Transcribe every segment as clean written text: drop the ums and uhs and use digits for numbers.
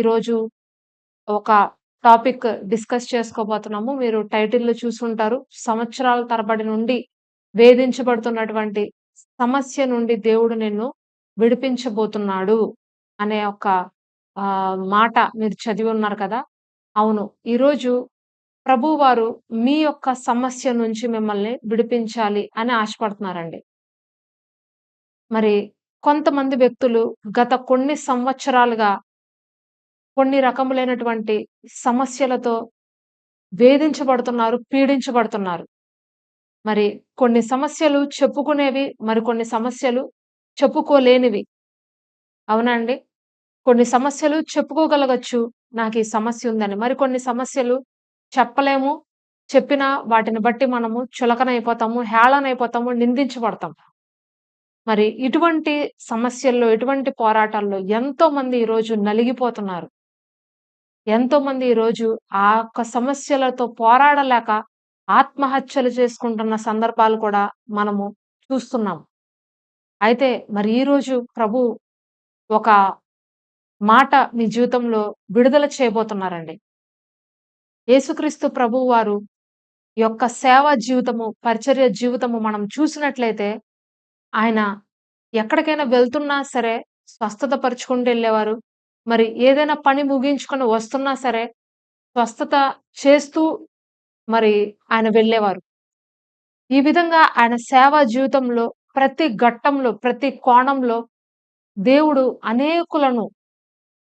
ఈరోజు ఒక topic discuss చేసుకోబోతున్నాము. మీరు టైటిల్‌లో చూసుంటారు. సంవత్సరాల తరబడి నుండి వేధించబడుతున్నటువంటి సమస్య నుండి దేవుడు నిన్ను విడిపించబోతున్నాడు అనే ఒక మాట మీరు చదివి ఉన్నారు కదా! అవును. ఈరోజు ప్రభువారు మీ యొక్క సమస్య నుంచి మిమ్మల్ని విడిపించాలి అని ఆశపడుతున్నారండి. మరి కొంతమంది వ్యక్తులు గత కొన్ని సంవత్సరాలుగా కొన్ని రకములైనటువంటి సమస్యలతో వేధించబడుతున్నారు, పీడించబడుతున్నారు. మరి కొన్ని సమస్యలు చెప్పుకునేవి, మరికొన్ని సమస్యలు చెప్పుకోలేనివి. అవునా అండి? కొన్ని సమస్యలు చెప్పుకోగలగొచ్చు. నాకీ సమస్య ఉందని. మరికొన్ని సమస్యలు చెప్పలేము. చెప్పినా వాటిని బట్టి మనము చులకనైపోతాము, హేళనైపోతాము, నిందించబడతాం. మరి ఇటువంటి సమస్యల్లో, ఇటువంటి పోరాటాల్లో ఎంతోమంది ఈరోజు నలిగిపోతున్నారు. ఎంతోమంది ఈరోజు ఆ యొక్క సమస్యలతో పోరాడలేక ఆత్మహత్యలు చేసుకుంటున్న సందర్భాలు కూడా మనము చూస్తున్నాం. అయితే మరి ఈరోజు ప్రభు ఒక మాట మీ జీవితంలో విడుదల చేయబోతున్నారండి. యేసుక్రీస్తు ప్రభువారు యొక్క సేవా జీవితము, పరిచర్య జీవితము మనం చూసినట్లయితే ఆయన ఎక్కడికైనా వెళ్తున్నా సరే స్వస్థత పరుచుకుంటూ ఎళ్ళేవారు. మరి ఏదైనా పని ముగించుకొని వస్తున్నా సరే స్వస్థత చేస్తూ మరి ఆయన వెళ్ళేవారు. ఈ విధంగా ఆయన సేవా జీవితంలో ప్రతి ఘట్టంలో, ప్రతి కోణంలో దేవుడు అనేకులను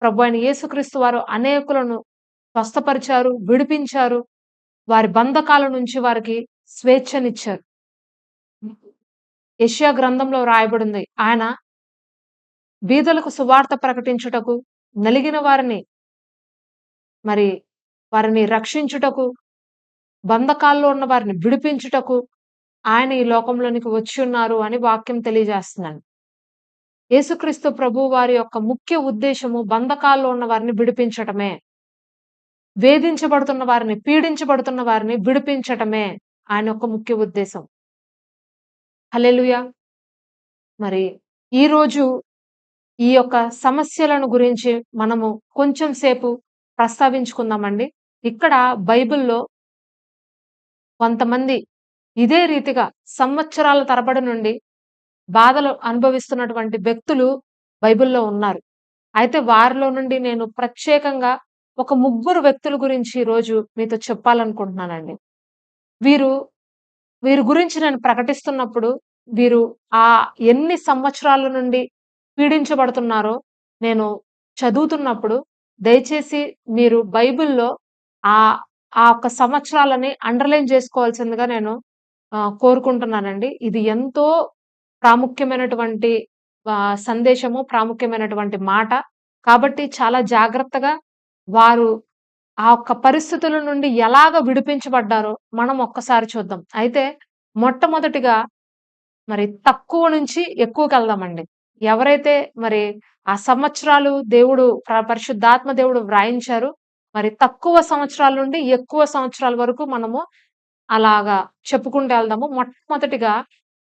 ప్రభువైన యేసుక్రీస్తు వారు అనేకులను స్వస్థపరిచారు, విడిపించారు. వారి బంధకాల నుంచి వారికి స్వేచ్ఛనిచ్చారు. యెషయా గ్రంథంలో రాయబడింది. ఆయన బీదలకు సువార్త ప్రకటించుటకు, నలిగిన వారిని మరి వారిని రక్షించుటకు, బంధకాల్లో ఉన్న వారిని విడిపించుటకు ఆయన ఈ లోకంలోనికి వచ్చియున్నారు అని వాక్యం తెలియజేస్తుందండి. యేసుక్రీస్తు ప్రభువు వారి యొక్క ముఖ్య ఉద్దేశము బంధకాల్లో ఉన్న వారిని విడిపించటమే. వేధించబడుతున్న వారిని, పీడించబడుతున్న వారిని విడిపించటమే ఆయన యొక్క ముఖ్య ఉద్దేశం. హల్లెలూయా! మరి ఈరోజు ఈ యొక్క సమస్యలను గురించి మనము కొంచెం సేపు ప్రస్తావించుకుందామండి. ఇక్కడ బైబిల్‌లో కొంతమంది ఇదే రీతిగా సంవత్సరాల తరబడి నుండి బాధలు అనుభవిస్తున్నటువంటి వ్యక్తులు బైబిల్‌లో ఉన్నారు. అయితే వారిలో నుండి నేను ప్రత్యేకంగా ఒక ముగ్గురు వ్యక్తుల గురించి ఈరోజు మీతో చెప్పాలనుకుంటున్నానండి. వీరు వీరి గురించి నేను ప్రకటిస్తున్నప్పుడు వీరు ఎన్ని సంవత్సరాల నుండి పీడించబడుతున్నారో నేను చదువుతున్నప్పుడు దయచేసి మీరు బైబిల్‌లో ఆహ్, ఆ ఒక్క సంవత్సరాలని అండర్‌లైన్ చేసుకోవాల్సిందిగా నేను కోరుకుంటున్నానండి. ఇది ఎంతో ప్రాముఖ్యమైనటువంటి సందేశము, ప్రాముఖ్యమైనటువంటి మాట. కాబట్టి చాలా జాగ్రత్తగా వారు ఆ ఒక్క పరిస్థితుల నుండి ఎలాగ విడిపించబడ్డారో మనం ఒక్కసారి చూద్దాం. అయితే మొట్టమొదటిగా మరి తక్కువ నుంచి ఎక్కువకెళ్దామండి. ఎవరైతే మరి ఆ సంవత్సరాలు దేవుడు పరిశుద్ధాత్మ దేవుడు వ్రాయించారు. మరి తక్కువ సంవత్సరాల నుండి ఎక్కువ సంవత్సరాల వరకు మనము అలాగా చెప్పుకుంటూ ఎళ్దాము. మొట్టమొదటిగా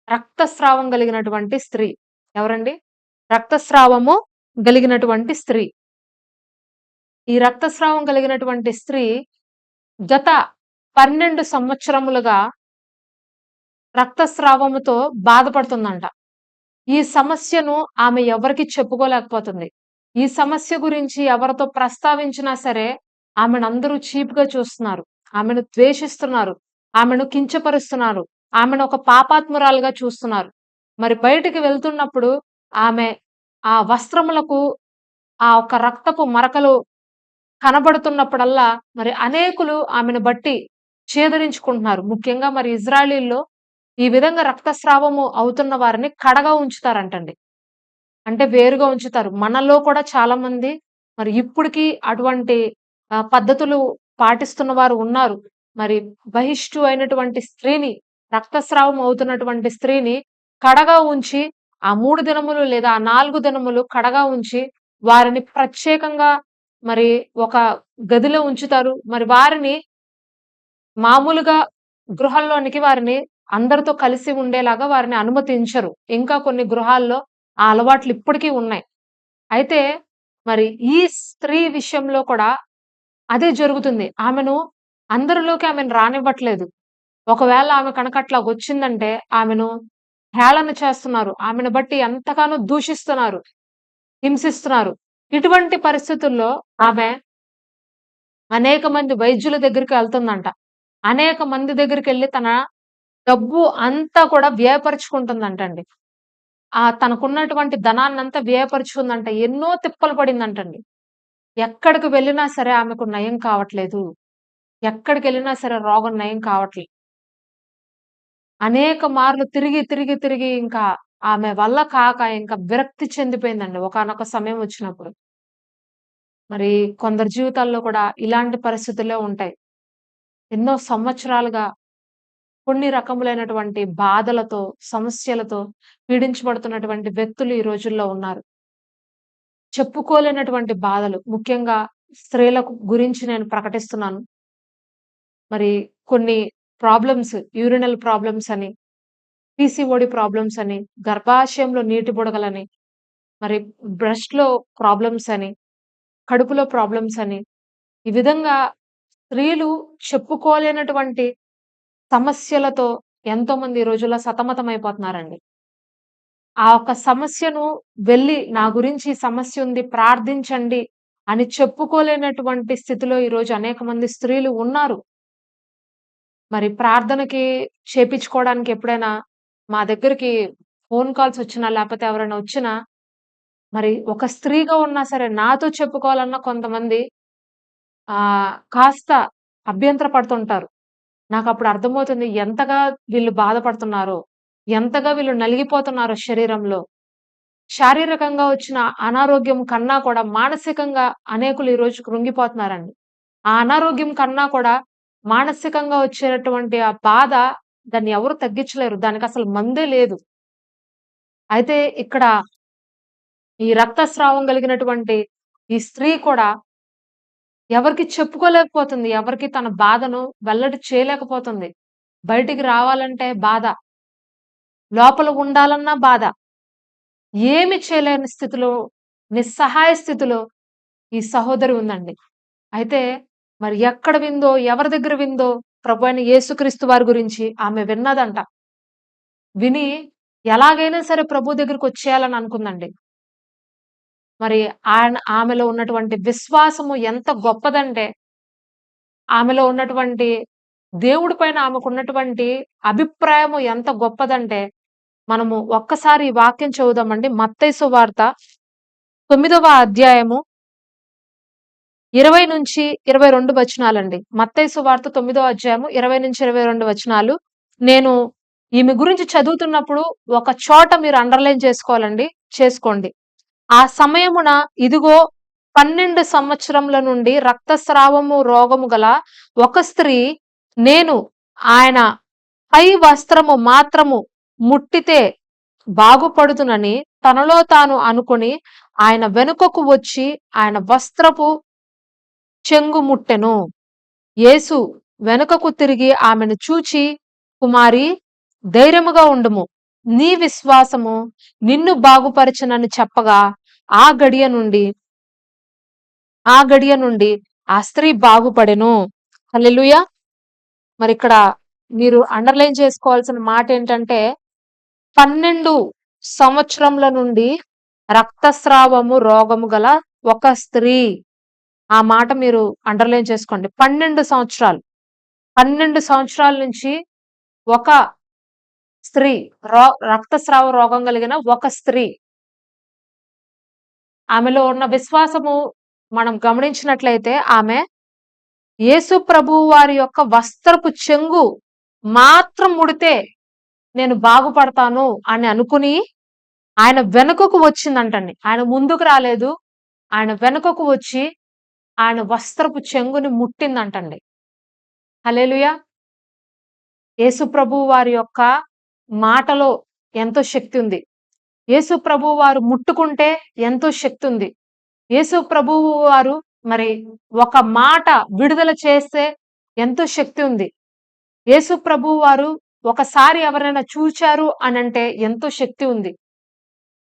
రక్తస్రావం కలిగినటువంటి స్త్రీ. ఎవరండి? రక్తస్రావము గలిగినటువంటి స్త్రీ. ఈ రక్తస్రావం కలిగినటువంటి స్త్రీ గత 12 సంవత్సరములుగా రక్తస్రావముతో బాధపడుతుందంట. ఈ సమస్యను ఆమె ఎవరికీ చెప్పుకోలేకపోతుంది. ఈ సమస్య గురించి ఎవరితో ప్రస్తావించినా సరే ఆమెనందరూ చీప్‌గా చూస్తున్నారు. ఆమెను ద్వేషిస్తున్నారు. ఆమెను కించపరుస్తున్నారు. ఆమెను ఒక పాపాత్మురాలుగా చూస్తున్నారు. మరి బయటికి వెళ్తున్నప్పుడు ఆమె ఆ వస్త్రములకు ఆ ఒక్క రక్తపు మరకలు కనబడుతున్నప్పుడల్లా మరి అనేకులు ఆమెను బట్టి చేదరించుకుంటున్నారు. ముఖ్యంగా మరి ఇజ్రాయలీల్లో ఈ విధంగా రక్తస్రావము అవుతున్న వారిని కడగా ఉంచుతారంటండి. అంటే వేరుగా ఉంచుతారు. మనలో కూడా చాలామంది మరి ఇప్పటికి అటువంటి పద్ధతులు పాటిస్తున్న వారు ఉన్నారు. మరి బహిష్టు అయినటువంటి స్త్రీని, రక్తస్రావం అవుతున్నటువంటి స్త్రీని కడగా ఉంచి, ఆ 3 దినములు లేదా ఆ 4 దినములు కడగా ఉంచి, వారిని ప్రత్యేకంగా మరి ఒక గదిలో ఉంచుతారు. మరి వారిని మామూలుగా గృహంలోనికి వారిని అందరితో కలిసి ఉండేలాగా వారిని అనుమతించరు. ఇంకా కొన్ని గృహాల్లో ఆ అలవాట్లు ఇప్పటికీ ఉన్నాయి. అయితే మరి ఈ స్త్రీ విషయంలో కూడా అదే జరుగుతుంది. ఆమెను రానివ్వట్లేదు. ఒకవేళ ఆమె కనుక అట్లాగొచ్చిందంటే ఆమెను హేళన చేస్తున్నారు. ఆమెను బట్టి ఎంతగానో దూషిస్తున్నారు, హింసిస్తున్నారు. ఇటువంటి పరిస్థితుల్లో ఆమె అనేక మంది వైద్యుల దగ్గరికి ఎళ్తుందంట. అనేక మంది దగ్గరికెళ్లి తన డబ్బు అంతా కూడా వ్యయపరుచుకుంటుందంటండి. తనకున్నటువంటి ధనాన్నంతా వ్యయపరుచుకుందంట. ఎన్నో తిప్పలు పడిందంటండి. ఎక్కడికి వెళ్ళినా సరే ఆమెకు నయం కావట్లేదు. ఎక్కడికెళ్ళినా సరే రోగం నయం కావట్లే. అనేక మార్లు తిరిగి, తిరిగి, తిరిగి ఇంకా ఆమె వల్ల కాక ఇంకా విరక్తి చెందిపోయిందండి ఒకానొక సమయం వచ్చినప్పుడు. మరి కొందరి జీవితాల్లో కూడా ఇలాంటి పరిస్థితులే ఉంటాయి. ఎన్నో సంవత్సరాలుగా కొన్ని రకములైనటువంటి బాధలతో, సమస్యలతో పీడించబడుతున్నటువంటి వ్యక్తులు ఈ రోజుల్లో ఉన్నారు. చెప్పుకోలేనటువంటి బాధలు. ముఖ్యంగా స్త్రీలకు గురించి నేను ప్రకటిస్తున్నాను. మరి కొన్ని ప్రాబ్లమ్స్, యూరినల్ ప్రాబ్లమ్స్ అని, పీసీఓడీ ప్రాబ్లమ్స్ అని, గర్భాశయంలో నీటి బుడగలని, మరి బ్రెస్ట్‌లో ప్రాబ్లమ్స్ అని, కడుపులో ప్రాబ్లమ్స్ అని, ఈ విధంగా స్త్రీలు చెప్పుకోలేనటువంటి సమస్యలతో ఎంతోమంది ఈ రోజుల్లో సతమతమైపోతున్నారండి. ఆ ఒక్క సమస్యను వెళ్లి నా గురించి ఈ సమస్య ఉంది ప్రార్థించండి అని చెప్పుకోలేనటువంటి స్థితిలో ఈరోజు అనేక మంది స్త్రీలు ఉన్నారు. మరి ప్రార్థనకి చేపిచ్చుకోవడానికి ఎప్పుడైనా మా దగ్గరికి ఫోన్ కాల్స్ వచ్చినా, లేపోతే ఎవరైనా వచ్చినా, మరి ఒక స్త్రీగా ఉన్నా సరే నాతో చెప్పుకోవాలన్న కొంతమంది కాస్త అభ్యంతర పడుతుంటారు. నాకప్పుడు అర్థమవుతుంది ఎంతగా వీళ్ళు బాధపడుతున్నారో, ఎంతగా వీళ్ళు నలిగిపోతున్నారో శరీరంలో. శారీరకంగా వచ్చిన అనారోగ్యం కన్నా కూడా మానసికంగా అనేకులు ఈరోజు కృంగిపోతున్నారండి. ఆ అనారోగ్యం కన్నా కూడా మానసికంగా వచ్చేటటువంటి ఆ బాధ దాన్ని ఎవరు తగ్గించలేరు. దానికసలు మందే లేదు. అయితే ఇక్కడ ఈ రక్తస్రావం కలిగినటువంటి ఈ స్త్రీ కూడా ఎవరికీ చెప్పుకోలేకపోతుంది. ఎవరికీ తన బాధను వెల్లడి చేయలేకపోతుంది. బయటికి రావాలంటే బాధ. లోపల ఉండాలన్నా బాధ. ఏమి చేయలేని స్థితిలో, నిస్సహాయ స్థితిలో ఈ సహోదరి ఉందండి. అయితే మరి ఎక్కడ విందో, ఎవరి దగ్గర విందో ప్రభువైన యేసుక్రీస్తు వారి గురించి ఆమె విన్నదంట. విని ఎలాగైనా సరే ప్రభు దగ్గరికొచ్చేయాలని అనుకుందండి. మరి ఆమెలో ఉన్నటువంటి విశ్వాసము ఎంత గొప్పదంటే, ఆమెలో ఉన్నటువంటి దేవుడి పైన ఆమెకున్నటువంటి అభిప్రాయము ఎంత గొప్పదంటే, మనము ఒక్కసారి ఈ వాక్యం చదువుదామండి. మత్తయి సువార్త 9వ అధ్యాయము 20-22 వచనాలండి. మత్తయి సువార్త 9వ అధ్యాయము 20-22 వచనాలు. నేను ఈమె గురించి చదువుతున్నప్పుడు ఒక చోట మీరు అండర్‌లైన్ చేసుకోవాలండి. చేసుకోండి. ఆ సమయమున ఇదిగో 12 సంవత్సరముల నుండి రక్తస్రావము రోగము గల ఒక స్త్రీ నేను ఆయన పై వస్త్రము మాత్రము ముట్టితే బాగుపడుదునని తనలో తాను అనుకొని ఆయన వెనుకకు వచ్చి ఆయన వస్త్రపు చెంగు ముట్టెను. యేసు వెనుకకు తిరిగి ఆమెను చూచి, కుమారి ధైర్యముగా ఉండుము. నీ విశ్వాసము నిన్ను బాగుపరచునని చెప్పగా ఆ గడియ నుండి ఆ స్త్రీ బాగుపడెను. హల్లెలూయా! మరిక్కడ మీరు అండర్‌లైన్ చేసుకోవాల్సిన మాటేంటంటే 12 సంవత్సరముల నుండి రక్తస్రావము రోగము గల ఒక స్త్రీ. ఆ మాట మీరు అండర్‌లైన్ చేసుకోండి. 12 సంవత్సరాలు. 12 సంవత్సరాల నుంచి ఒక స్త్రీ రక్తస్రావ రోగం కలిగిన ఒక స్త్రీ. ఆమెలో ఉన్న విశ్వాసము మనం గమనించినట్లయితే ఆమె యేసు ప్రభువు వారి యొక్క వస్త్రపు చెంగు మాత్రం ముడితే నేను బాగుపడతాను అని అనుకుని ఆయన వెనుకకు వచ్చిందంటండి. ఆయన ముందుకు రాలేదు. ఆయన వెనుకకు వచ్చి ఆయన వస్త్రపు చెంగుని ముట్టిందంటండి. హల్లెలూయా! యేసు ప్రభువు వారి యొక్క మాటలో ఎంతో శక్తి ఉంది. యేసు ప్రభువు వారు ముట్టుకుంటే ఎంతో శక్తి ఉంది. యేసు ప్రభువు వారు మరి ఒక మాట విడుదల చేస్తే ఎంతో శక్తి ఉంది. యేసు ప్రభువు వారు ఒకసారి ఎవరైనా చూచారు అనంటే ఎంతో శక్తి ఉంది.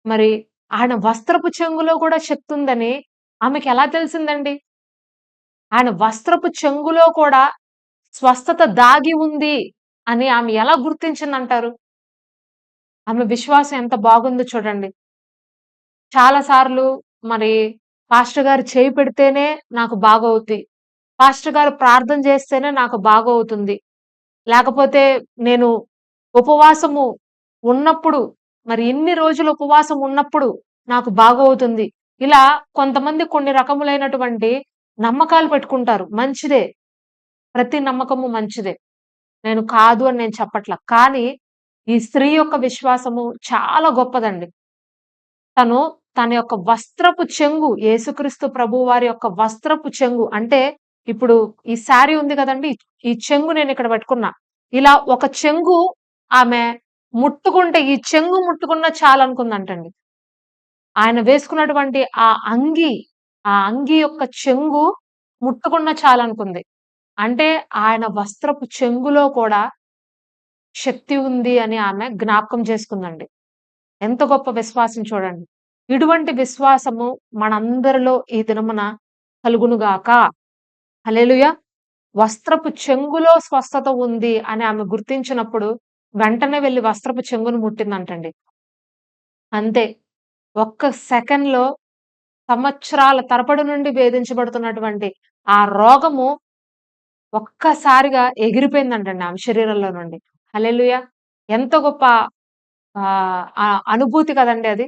మరి ఆయన వస్త్రపు చెంగులో కూడా శక్తి ఉందని ఆమెకెలా తెలిసిందండి? ఆయన వస్త్రపు చెంగులో కూడా స్వస్థత దాగి ఉంది అని ఆమె ఎలా గుర్తించిందంటారు? ఆమె విశ్వాసం ఎంత బాగుందో చూడండి. చాలా సార్లు మరి పాస్టర్ గారు చేయి పెడితేనే నాకు బాగవుద్ది. పాస్టర్ గారు ప్రార్థన చేస్తేనే నాకు బాగవుతుంది. లేకపోతే నేను ఉపవాసము ఉన్నప్పుడు, మరి ఇన్ని రోజులు ఉపవాసం ఉన్నప్పుడు నాకు బాగవుతుంది. ఇలా కొంతమంది కొన్ని రకములైనటువంటి నమ్మకాలు పెట్టుకుంటారు. మంచిదే. ప్రతి నమ్మకము మంచిదే. నేను కాదు అని నేను చెప్పట్ల. కానీ ఈ స్త్రీ యొక్క విశ్వాసము చాలా గొప్పదండి. తను తన యొక్క వస్త్రపు చెంగు యేసుక్రీస్తు ప్రభువారి యొక్క వస్త్రపు చెంగు అంటే ఇప్పుడు ఈ శారీ ఉంది గదండీ! ఈ చెంగు నేనిక్కడ పట్టుకున్నా. ఇలా ఒక చెంగు ఆమె ముట్టుకుంటే ఈ చెంగు ముట్టుకున్నా చాలనుకుందంటండి. ఆయన వేసుకున్నటువంటి ఆ అంగి యొక్క చెంగు ముట్టుకున్నా చాలనుకుంది. అంటే ఆయన వస్త్రపు చెంగులో కూడా శక్తి ఉంది అని ఆమె జ్ఞాపకం చేసుకుందండి. ఎంత గొప్ప విశ్వాసం చూడండి. ఇటువంటి విశ్వాసము మనందరిలో ఈ దినమున కలుగునుగాక. హల్లెలూయా! వస్త్రపు చెంగులో స్వస్థత ఉంది అని ఆమె గుర్తించినప్పుడు వెంటనే వెళ్లి వస్త్రపు చెంగును ముట్టిందంటండి. అంతే. ఒక్క సెకన్‌లో సంవత్సరాల తరబడి నుండి వేధించబడుతున్నటువంటి ఆ రోగము ఒక్కసారిగా ఎగిరిపోయిందంటండి ఆమె శరీరంలో నుండి. హల్లెలూయా! ఎంత గొప్ప అనుభూతి కదండీ అది.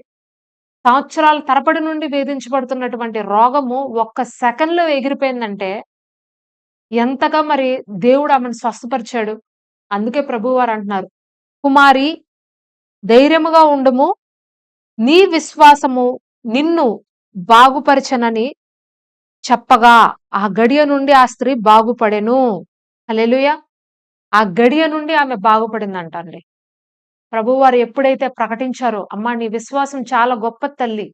సంవత్సరాల తరబడి నుండి వేధించబడుతున్నటువంటి రోగము ఒక్క సెకన్‌లో ఎగిరిపోయిందంటే, ఎంతగా మరి దేవుడు ఆమెను స్వస్థపరిచాడు. అందుకే ప్రభువువారు అంటున్నారు, "కుమారి ధైర్యముగా ఉండుము. నీ విశ్వాసము నిన్ను బాగుపరచెనని" చెప్పగా, ఆ గడియ నుండి ఆ స్త్రీ బాగుపడెను. హల్లెలూయా! ఆ గడియ నుండి ఆమె బాగుపడిందంటండి. ప్రభువువారు ఎప్పుడైతే ప్రకటించారో, "అమ్మా! నీ విశ్వాసం చాలా గొప్పది తల్లి.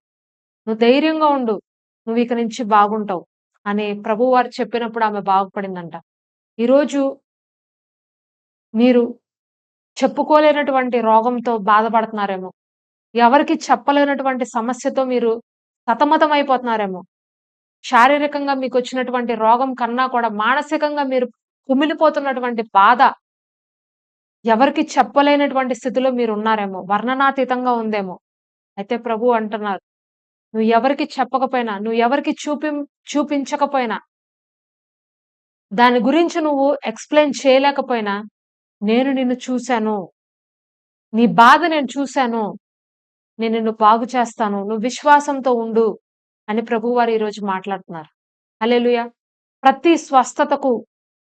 నువ్వు ధైర్యంగా ఉండు. నువ్విక నుంచి బాగుంటావు" అని ప్రభువువారు చెప్పినప్పుడు ఆమె బాగుపడిందంట. ఈరోజు మీరు చెప్పుకోలేనటువంటి రోగంతో బాధపడుతున్నారేమో. ఎవరికీ చెప్పలేనటువంటి సమస్యతో మీరు సతమతమైపోతున్నారేమో. శారీరకంగా మీకొచ్చినటువంటి రోగం కన్నా కూడా మానసికంగా మీరు కుమిలిపోతున్నటువంటి బాధ ఎవరికీ చెప్పలేనటువంటి స్థితిలో మీరున్నారేమో. వర్ణనాతీతంగా ఉందేమో. అయితే ప్రభువు అంటున్నారు, "నువ్వు ఎవరికీ చెప్పకపోయినా, నువ్వు ఎవరికీ చూపించకపోయినా, దాని గురించి నువ్వు ఎక్స్‌ప్లెయిన్ చేయలేకపోయినా, నేను నిన్ను చూసాను. నీ బాధ నేను చూసాను. నేను నిన్ను బాగు చేస్తాను. నువ్వు విశ్వాసంతో ఉండు" అని ప్రభువువారు ఈరోజు మాట్లాడుతున్నారు. హల్లెలూయా! ప్రతి స్వస్థతకు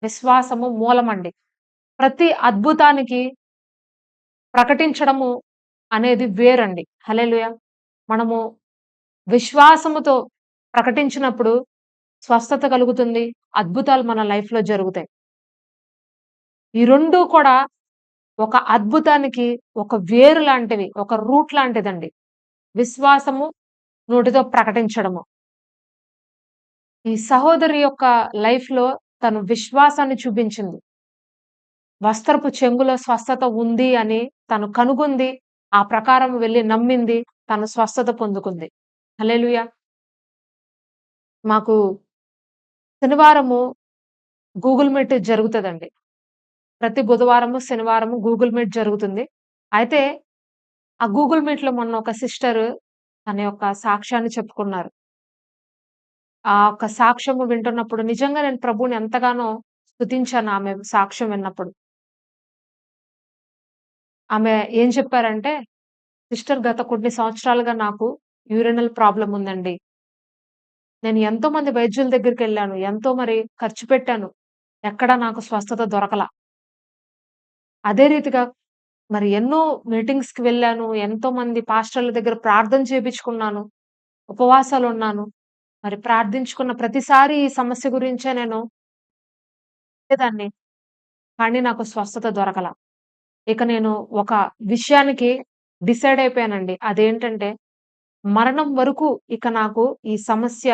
విశ్వాసము మూలమండి. ప్రతి అద్భుతానికి ప్రకటించడము అనేది వేరండి. హల్లెలూయా! మనము విశ్వాసముతో ప్రకటించినప్పుడు స్వస్థత కలుగుతుంది. అద్భుతాలు మన లైఫ్‌లో జరుగుతాయి. ఈ 2 కూడా ఒక అద్భుతానికి ఒక వేరు లాంటివి. ఒక రూట్ లాంటిదండి. విశ్వాసము, నోటితో ప్రకటించడము. ఈ సహోదరి యొక్క లైఫ్‌లో తను విశ్వాసాన్ని చూపించింది. వస్త్రపు చెంగులో స్వస్థత ఉంది అని తను కనుగొంది. ఆ ప్రకారం వెళ్లి నమ్మింది. తను స్వస్థత పొందుకుంది. హల్లెలూయా! మాకు శనివారము గూగుల్ మీట్ జరుగుతదండి. ప్రతి బుధవారము, శనివారము గూగుల్ మీట్ జరుగుతుంది. అయితే ఆ గూగుల్ మీట్‌లో మొన్న ఒక సిస్టర్ తన యొక్క సాక్ష్యాన్ని చెప్పుకున్నారు. ఆ ఒక్క సాక్ష్యము వింటున్నప్పుడు నిజంగా నేను ప్రభువుని ఎంతగానో స్తుతించాను ఆమె సాక్ష్యం విన్నప్పుడు. ఆమె ఏం చెప్పారంటే, "సిస్టర్ గత కొన్ని సంవత్సరాలుగా నాకు యూరినల్ ప్రాబ్లమ్ ఉందండి. నేను ఎంతో మంది వైద్యుల దగ్గరికెళ్ళాను. ఎంతో మరి ఖర్చు పెట్టాను. ఎక్కడ నాకు స్వస్థత దొరకల. అదే రీతిగా మరి ఎన్నో మీటింగ్స్‌కి వెళ్ళాను. ఎంతో మంది పాస్టర్‌ల దగ్గర ప్రార్థన చేపించుకున్నాను. ఉపవాసాలున్నాను. మరి ప్రార్థించుకున్న ప్రతిసారి ఈ సమస్య గురించే నేను దాన్ని కానీ నాకు స్వస్థత దొరకల. ఇక నేను ఒక విషయానికి డిసైడ్ అయిపోయానండి. అదేంటంటే మరణం వరకు ఇక నాకు ఈ సమస్య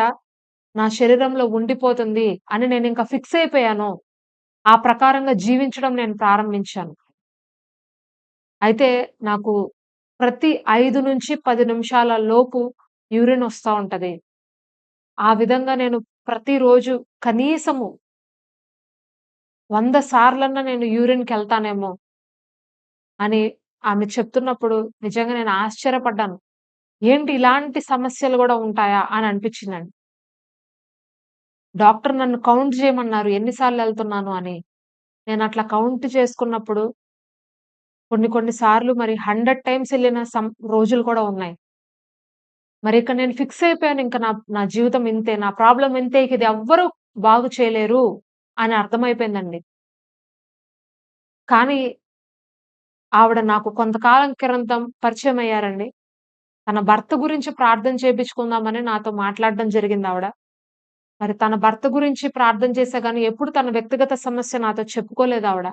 నా శరీరంలో ఉండిపోతుంది అని నేనింక ఫిక్స్ అయిపోయాను. ఆ ప్రకారంగా జీవించడం నేను ప్రారంభించాను. అయితే నాకు ప్రతి 5-10 నిమిషాల లోపు యూరిన్ ఒస్తా ఉంటది. ఆ విధంగా నేను ప్రతిరోజు కనీసము 100 సార్లన్నా నేను యూరిన్‌కెళ్తానేమో అని ఆమె చెప్తున్నప్పుడు నిజంగా నేను ఆశ్చర్యపడ్డాను. ఏంటి ఇలాంటి సమస్యలు గూడా ఉంటాయా అని అనిపించిందండి. డాక్టర్ నన్ను కౌంట్ జేయమన్నారు ఎన్ని సార్లెళ్తున్నాను అని. నేనట్లా కౌంట్ చేసుకున్నప్పుడు కొన్ని కొన్ని సార్లు మరి 100 టైమ్స్ ఎళ్ళిన రోజులు కూడా ఉన్నాయి. మరిక నేను ఫిక్స్ అయిపోయాను. ఇంక నా నా జీవితం ఇంతే. నా ప్రాబ్లమ్ ఇంతే. ఇక ఇది ఎవ్వరు బాగు చేయలేరు అని అర్థమైపోయిందండి. కానీ ఆవిడ నాకు కొంతకాలం క్రితం పరిచయమయ్యారండి. తన భర్త గురించి ప్రార్థన చేపించుకుందామని నాతో మాట్లాడడం జరిగిందావిడ. మరి తన భర్త గురించి ప్రార్థన చేశా గానీ ఎప్పుడు తన వ్యక్తిగత సమస్య నాతో చెప్పుకోలేదావిడ.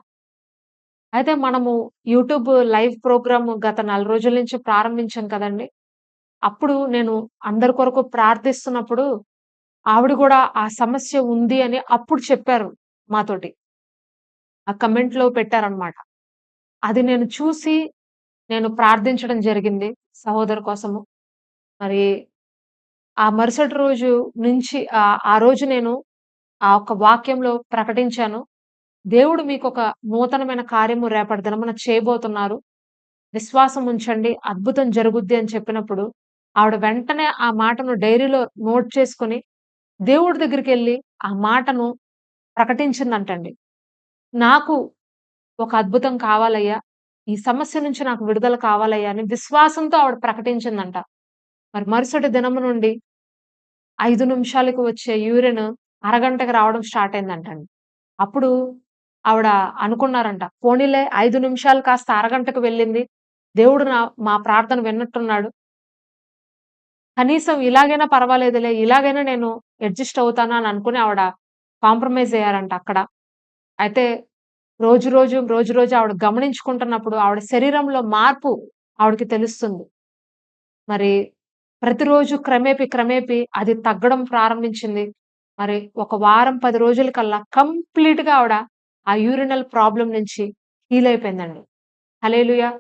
అయితే మనము యూట్యూబ్ లైవ్ ప్రోగ్రామ్ గత 4 రోజుల నుంచి ప్రారంభించాం కదండీ! అప్పుడు నేను అందరి కొరకు ప్రార్థిస్తున్నప్పుడు ఆవిడ గూడా ఆ సమస్య ఉంది అని అప్పుడు చెప్పారు మాతోటి. ఆ కమెంట్‌లో పెట్టారనమాట. అది నేను చూసి నేను ప్రార్థించడం జరిగింది సహోదరు కోసము. మరి ఆ మరుసటి రోజు నుంచి ఆ రోజు నేను ఆ ఒక్క వాక్యంలో ప్రకటించాను. దేవుడు మీకొక నూతనమైన కార్యము రేపటి దినమున చేయబోతున్నారు. విశ్వాసం ఉంచండి. అద్భుతం జరుగుద్ది అని చెప్పినప్పుడు, ఆవిడ వెంటనే ఆ మాటను డైరీలో నోట్ చేసుకొని, దేవుడి దగ్గరికెళ్ళి ఆ మాటను ప్రకటించిందంటండి. నాకు ఒక అద్భుతం కావాలయ్యా! ఈ సమస్య నుంచి నాకు విడుదల కావాలయ్యా! అని విశ్వాసంతో ఆవిడ ప్రకటించిందంట. మరి మరుసటి దినము నుండి 5 నిమిషాలకి వచ్చే యూరిన్ అరగంటకి రావడం స్టార్ట్ అయిందంటండి. అప్పుడు ఆవిడ అనుకున్నారంట. పోనీలే 5 నిమిషాలు కాస్త అరగంటకు వెళ్ళింది. దేవుడు మా ప్రార్థన విన్నట్టున్నాడు. కనీసం ఇలాగైనా పర్వాలేదులే. ఇలాగైనా నేను అడ్జస్ట్ అవుతాను అని అనుకుని ఆవిడ కాంప్రమైజ్ అయ్యారంట అక్కడ. అయితే రోజు రోజు ఆవిడ గమనించుకుంటున్నప్పుడు ఆవిడ శరీరంలో మార్పు ఆవిడకి తెలుస్తుంది. మరి ప్రతిరోజు క్రమేపీ అది తగ్గడం ప్రారంభించింది. మరి ఒక వారం 10 రోజులకల్లా కంప్లీట్‌గా ఆవిడ ఆ యూరినల్ ప్రాబ్లమ్ నుంచి హీల్ అయిపోయిందండి. హల్లెలూయా!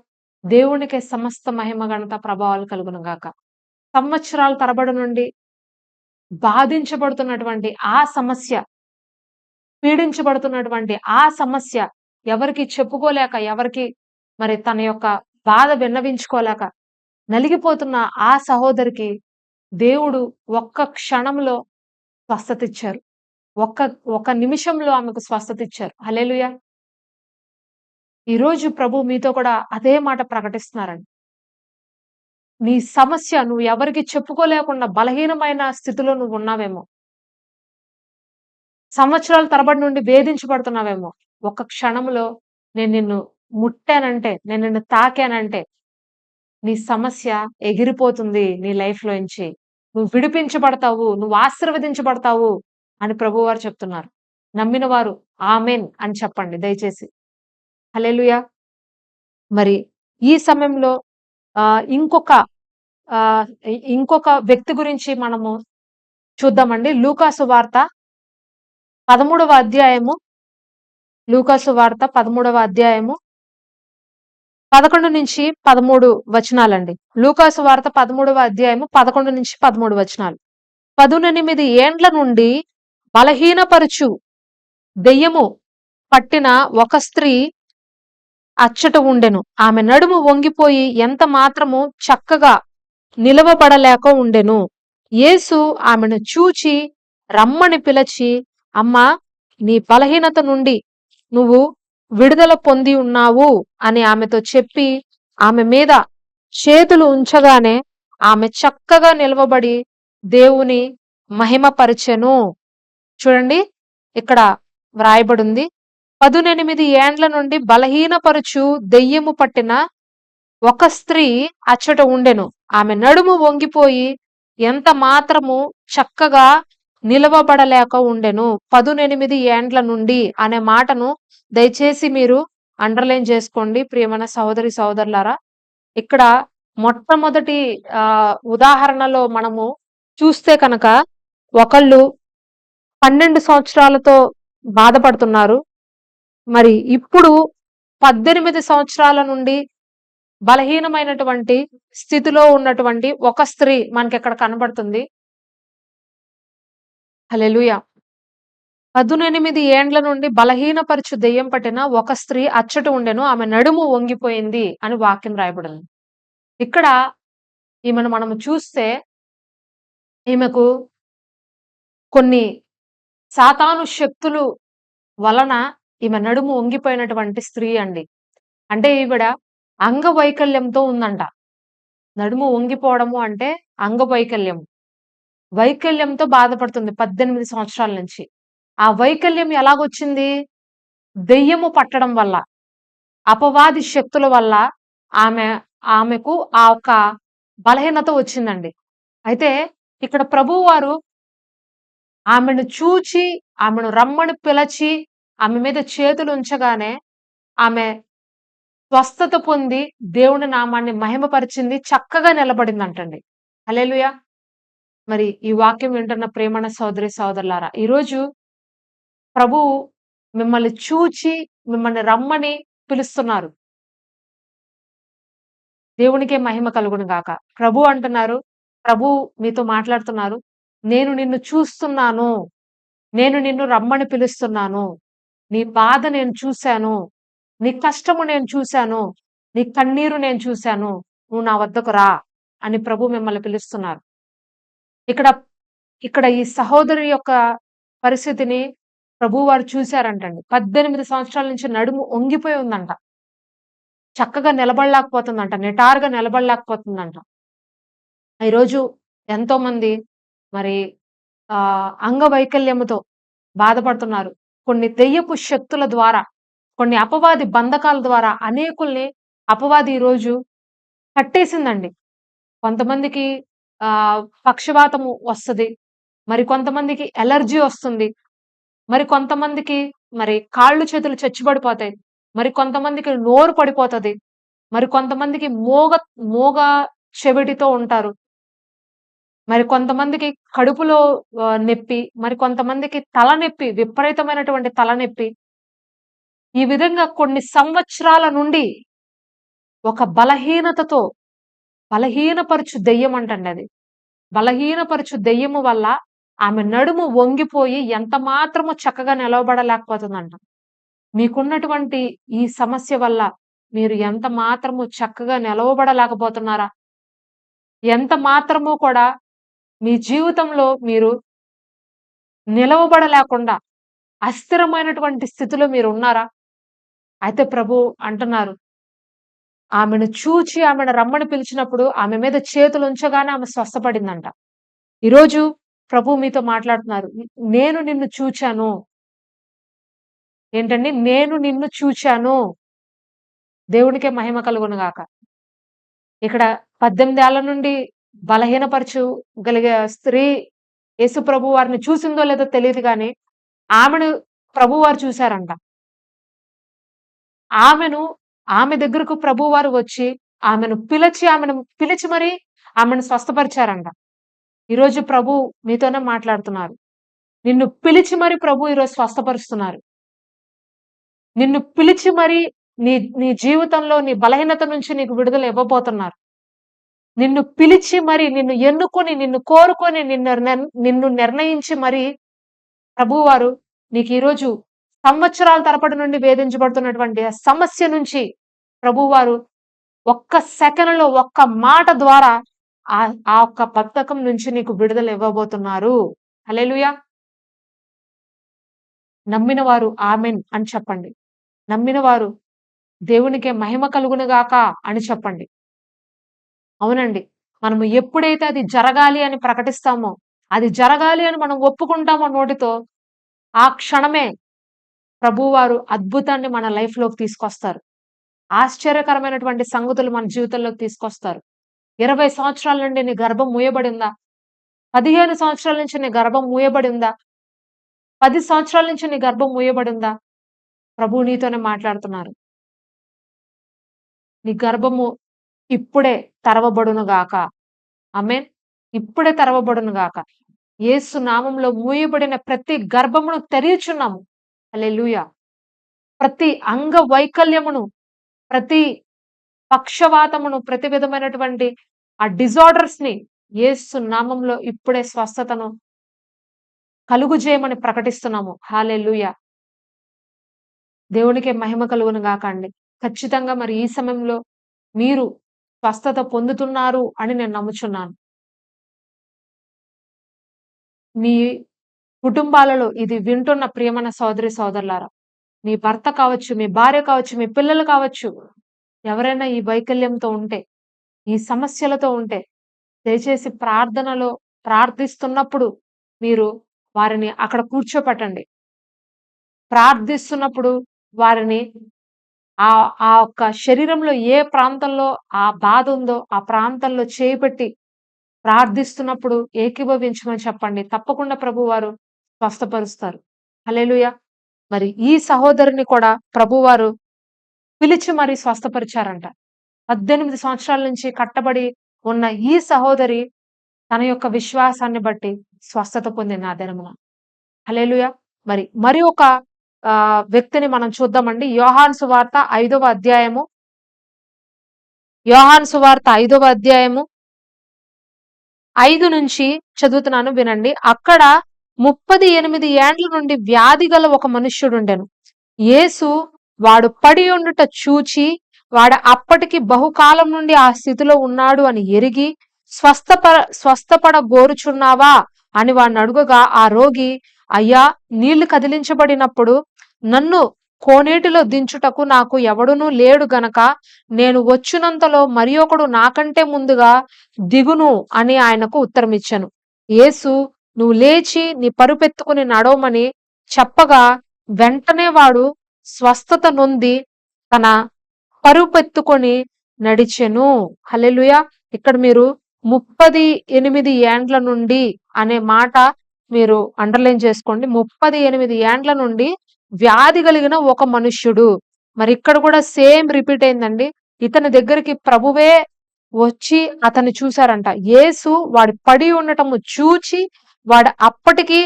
దేవునికే సమస్త మహిమ, ఘనత, ప్రభావాలు కలుగును గాక. సంవత్సరాల తరబడి నుండి బాధించబడుతున్నటువంటి ఆ సమస్య, పీడించబడుతున్నటువంటి ఆ సమస్య ఎవరికీ చెప్పుకోలేక, ఎవరికి మరి తన యొక్క బాధ విన్నవించుకోలేక నలిగిపోతున్న ఆ సహోదరికి దేవుడు ఒక్క క్షణంలో స్వస్థతిచ్చారు. ఒక్క ఒక్క నిమిషంలో ఆమెకు స్వస్థతిచ్చారు. హల్లెలూయా! ఈరోజు ప్రభువు మీతో కూడా అదే మాట ప్రకటిస్తున్నారండి. నీ సమస్య నువ్వు ఎవరికీ చెప్పుకోలేకుండా బలహీనమైన స్థితిలో నువ్వున్నావేమో. సంవత్సరాల తరబడి నుండి వేధించబడుతున్నావేమో. ఒక్క క్షణంలో నేను నిన్ను ముట్టానంటే, నేను నిన్ను తాకానంటే, నీ సమస్య ఎగిరిపోతుంది నీ లైఫ్‌లోంచి. నువ్వు విడిపించబడతావు. నువ్వు ఆశీర్వదించబడతావు అని ప్రభువారు చెప్తున్నారు. నమ్మిన వారు ఆమేన్ అని చెప్పండి దయచేసి. హల్లెలూయా! మరి ఈ సమయంలో ఆహ్, ఇంకొక ఆహ్, ఇంకొక వ్యక్తి గురించి మనము చూద్దామండి. లూకాసు వార్త 13వ అధ్యాయము, లూకాసు వార్త 13వ అధ్యాయము 11-13 వచనాలండి. లూకాసు వార్త 13వ అధ్యాయము 11-13 వచనాలు. 18 ఏండ్ల నుండి బలహీనపరుచు దెయ్యము పట్టిన ఒక స్త్రీ అచ్చట ఉండెను. ఆమె నడుము వంగిపోయి ఎంత మాత్రము చక్కగా నిలవబడలేక ఉండెను. యేసు ఆమెను చూచి రమ్మని పిలిచి, అమ్మా, నీ బలహీనత నుండి నువ్వు విడుదల పొంది ఉన్నావు అని ఆమెతో చెప్పి, ఆమె మీద చేతులు ఉంచగానే ఆమె చక్కగా నిలవబడి దేవుని మహిమపరచెను. చూడండి, ఇక్కడ వ్రాయబడింది. 18 ఏండ్ల నుండి బలహీనపరుచు దెయ్యము పట్టిన ఒక స్త్రీ అచ్చట ఉండెను. ఆమె నడుము వంగిపోయి ఎంత మాత్రము చక్కగా నిలవబడలేక ఉండెను. 18 ఏండ్ల నుండి అనే మాటను దయచేసి మీరు అండర్‌లైన్ చేసుకోండి ప్రియమైన సహోదరి సహోదరులారా. ఇక్కడ మొట్టమొదటి ఉదాహరణలో మనము చూస్తే కనుక ఒకళ్ళు 12 సంవత్సరాలతో బాధపడుతున్నారు. మరి ఇప్పుడు 18 సంవత్సరాల నుండి బలహీనమైనటువంటి స్థితిలో ఉన్నటువంటి ఒక స్త్రీ మనకిక్కడ కనబడుతుంది. హల్లెలూయా! 18 ఏండ్ల నుండి బలహీనపరచు దెయ్యం పట్టిన ఒక స్త్రీ అచ్చట ఉండెను. ఆమె నడుము వంగిపోయింది అని వాక్యం రాయబడింది. ఇక్కడ ఈమెను మనము చూస్తే ఈమెకు కొన్ని సాతాను శక్తులు వలన ఈమె నడుము వంగిపోయినటువంటి స్త్రీ అండి. అంటే ఈవిడ అంగవైకల్యంతో ఉందంట. నడుము వంగిపోవడము అంటే అంగవైకల్యం. వైకల్యంతో బాధపడుతుంది 18 సంవత్సరాల నుంచి. ఆ వైకల్యం ఎలాగొచ్చింది? దెయ్యము పట్టడం వల్ల, అపవాది శక్తుల వల్ల ఆమె ఆమెకు ఆ ఒక్క బలహీనత వచ్చిందండి. అయితే ఇక్కడ ప్రభువువారు ఆమెను చూచి, ఆమెను రమ్మని పిలచి, ఆమె మీద చేతులుంచగానే ఆమె స్వస్థత పొంది దేవుని నామాన్ని మహిమపరిచింది. చక్కగా నిలబడిందంటండి. హల్లెలూయా! మరి ఈ వాక్యం వింటున్న ప్రియమైన సోదరి సోదరులారా, ఈరోజు ప్రభువు మిమ్మల్ని చూచి, మిమ్మల్ని రమ్మని పిలుస్తున్నారు. దేవునికే మహిమ కలుగును గాక. ప్రభు అంటున్నారు, ప్రభువు మీతో మాట్లాడుతున్నారు. నేను నిన్ను చూస్తున్నాను. నేను నిన్ను రమ్మని పిలుస్తున్నాను. నీ బాధ నేను చూసాను. నీ కష్టము నేను చూసాను. నీ కన్నీరు నేను చూసాను. నువ్వు నా వద్దకు రా అని ప్రభు మిమ్మల్ని పిలుస్తున్నారు. ఇక్కడ ఇక్కడ ఈ సహోదరి యొక్క పరిస్థితిని ప్రభువారు చూసారంటండి. 18 సంవత్సరాల నుంచి నడుము వంగిపోయి ఉందంట. చక్కగా నిలబడలేకపోతుందంట. నిటారుగా నిలబడలేకపోతుందంట. ఈరోజు ఎంతోమంది మరి అంగవైకల్యముతో బాధపడుతున్నారు. కొన్ని దెయ్యపు శక్తుల ద్వారా, కొన్ని అపవాది బంధకాల ద్వారా అనేకుల్ని అపవాది ఈరోజు కట్టేసిందండి. కొంతమందికి పక్షవాతము వస్తది. మరి కొంతమందికి అలర్జీ వస్తుంది. మరి కొంతమందికి మరి కాళ్ళు, చేతులు చచ్చుబడిపోతాయి. మరి కొంతమందికి నోరు పడిపోతది. మరి కొంతమందికి మూగ చెవిటితో ఉంటారు. మరి కొంతమందికి కడుపులో నొప్పి, మరి కొంతమందికి తలనొప్పి, విపరీతమైనటువంటి తలనొప్పి. ఈ విధంగా కొన్ని సంవత్సరాల నుండి ఒక బలహీనతతో బలహీనపరుచు దెయ్యం అంటండి అది. బలహీనపరుచు దెయ్యము వల్ల ఆమె నడుము వంగిపోయి ఎంత మాత్రము చక్కగా నిలవబడలేకపోతుందంట. మీకున్నటువంటి ఈ సమస్య వల్ల మీరు ఎంత మాత్రము చక్కగా నిలవబడలేకపోతున్నారా? ఎంత మాత్రము కూడా మీ జీవితంలో మీరు నిలవబడలేకుండా అస్థిరమైనటువంటి స్థితిలో మీరున్నారా? అయితే ప్రభు అంటున్నారు, ఆమెను చూచి ఆమెను రమ్మని పిలిచినప్పుడు ఆమె మీద చేతులుంచగానే ఆమె స్వస్థపడిందంట. ఈరోజు ప్రభు మీతో మాట్లాడుతున్నారు. నేను నిన్ను చూచాను. ఏంటండి? నేను నిన్ను చూచాను. దేవునికే మహిమ కలుగును గాక. ఇక్కడ 18 ఏళ్ల నుండి బలహీనపరచగలిగే స్త్రీ యేసు ప్రభు వారిని చూసిందో లేదో తెలీదు గానీ, ఆమెను ప్రభువారు చూసారంట. ఆమెను ఆమె దగ్గరకు ప్రభువారు వచ్చి, ఆమెను పిలిచి మరి ఆమెను స్వస్థపరిచారంట. ఈరోజు ప్రభు మీతోనే మాట్లాడుతున్నారు. నిన్ను పిలిచి మరి ప్రభు ఈరోజు స్వస్థపరుస్తున్నారు. నిన్ను పిలిచి మరి నీ నీ జీవితంలో నీ బలహీనత నుంచి నీకు విడుదల ఇవ్వబోతున్నారు. నిన్ను పిలిచి మరి నిన్ను ఎన్నుకొని, నిన్ను కోరుకొని, నిన్ను నిర్ణయించి మరి ప్రభువారు నీకు ఈరోజు సంవత్సరాల తరబడి నుండి వేధించబడుతున్నటువంటి ఆ సమస్య నుంచి ప్రభువారు ఒక్క సెకనులో, ఒక్క మాట ద్వారా ఆ ఒక్క బద్ధకం నుంచి నీకు విడుదల ఇవ్వబోతున్నారు. హల్లెలూయా! నమ్మిన వారు ఆమేన్ అని చెప్పండి. నమ్మిన వారు దేవునికే మహిమ కలుగును గాక అని చెప్పండి. అవునండి. మనము ఎప్పుడైతే అది జరగాలి అని ప్రకటిస్తామో, అది జరగాలి అని మనం ఒప్పుకుంటామో నోటితో, ఆ క్షణమే ప్రభువారు అద్భుతాన్ని మన లైఫ్‌లోకి తీసుకొస్తారు. ఆశ్చర్యకరమైనటువంటి సంగతులు మన జీవితంలోకి తీసుకొస్తారు. 20 సంవత్సరాల నుండి నీ గర్భం మూయబడిందా? 15 సంవత్సరాల నుంచి నీ గర్భం మూయబడిందా? 10 సంవత్సరాల నుంచి నీ గర్భం మూయబడిందా? ప్రభువు నీతోనే మాట్లాడుతున్నారు. నీ గర్భము ఇప్పుడే తెరవబడును గాక. ఆమేన్. ఇప్పుడే తెరవబడును గాక. యేసు నామములో మూయబడిన ప్రతి గర్భమును తెరియుచున్నాము. హల్లెలూయా! ప్రతి అంగవైకల్యమును, ప్రతి పక్షవాతమును, ప్రతి విధమైనటువంటి ఆ డిజార్డర్స్‌ని యేసు నామంలో ఇప్పుడే స్వస్థతను కలుగుజేయమని ప్రకటిస్తున్నాము. హల్లెలూయా! దేవునికే మహిమ కలుగును గాక అండి. ఖచ్చితంగా మరి ఈ సమయంలో మీరు స్వస్థత పొందుతున్నారు అని నేను నమ్ముచున్నాను. మీ కుటుంబాలలో ఇది వింటున్న ప్రియమైన సోదరి సోదరులారా, మీ భర్త కావచ్చు, మీ భార్య కావచ్చు, మీ పిల్లలు కావచ్చు, ఎవరైనా ఈ వైకల్యంతో ఉంటే, ఈ సమస్యలతో ఉంటే, దయచేసి ప్రార్థనలో ప్రార్థిస్తున్నప్పుడు మీరు వారిని అక్కడ కూర్చోపెట్టండి. ప్రార్థిస్తున్నప్పుడు వారిని ఆ ఒక్క శరీరంలో ఏ ప్రాంతంలో ఆ బాధ ఉందో, ఆ ప్రాంతంలో చేయి పెట్టి ప్రార్థిస్తున్నప్పుడు ఏకీభవించమని చెప్పండి. తప్పకుండా ప్రభువారు స్వస్థపరుస్తారు. హల్లెలూయా! మరి ఈ సహోదరిని కూడా ప్రభువారు పిలిచి మరి స్వస్థపరిచారంట. 18 సంవత్సరాల నుంచి కట్టబడి ఉన్న ఈ సహోదరి తన యొక్క విశ్వాసాన్ని బట్టి స్వస్థత పొందింది ఆ దినమున. హల్లెలూయా! మరి ఒక వ్యక్తిని మనం చూద్దామండి. యోహాను సువార్త 5వ అధ్యాయము. యోహాను సువార్త 5వ అధ్యాయము 5 నుంచి చదువుతున్నాను వినండి. అక్కడ 38 ఏండ్ల నుండి వ్యాధి గల ఒక మనుష్యుడుండెను. యేసు వాడు పడి ఉండుట చూచి, వాడు అప్పటికి బహుకాలం నుండి ఆ స్థితిలో ఉన్నాడు అని ఎరిగి, స్వస్థపడ గోరుచున్నావా అని వాడినడుగగా, ఆ రోగి, అయ్యా, నీళ్లు కదిలించబడినప్పుడు నన్ను కోనేటిలో దించుటకు నాకు ఎవడునూ లేడు గనక నేను వచ్చునంతలో మరి ఒకడు నాకంటే ముందుగా దిగును అని ఆయనకు ఉత్తరమిచ్చెను. యేసు, నువ్వు లేచి నీ పరుపెత్తుకుని నడవమని చెప్పగా, వెంటనే వాడు స్వస్థత నొంది తన పరుపెత్తుకొని నడిచెను. హల్లెలూయా! ఇక్కడ మీరు 38 ఏండ్ల నుండి అనే మాట మీరు అండర్‌లైన్ చేసుకోండి. 38 ఏండ్ల నుండి వ్యాధి కలిగిన ఒక మనుష్యుడు. మరి ఇక్కడ కూడా సేమ్ రిపీట్ అయిందండి. ఇతని దగ్గరికి ప్రభువే వచ్చి అతన్ని చూసారంట. యేసు వాడు పడి ఉండటము చూచి, వాడు అప్పటికి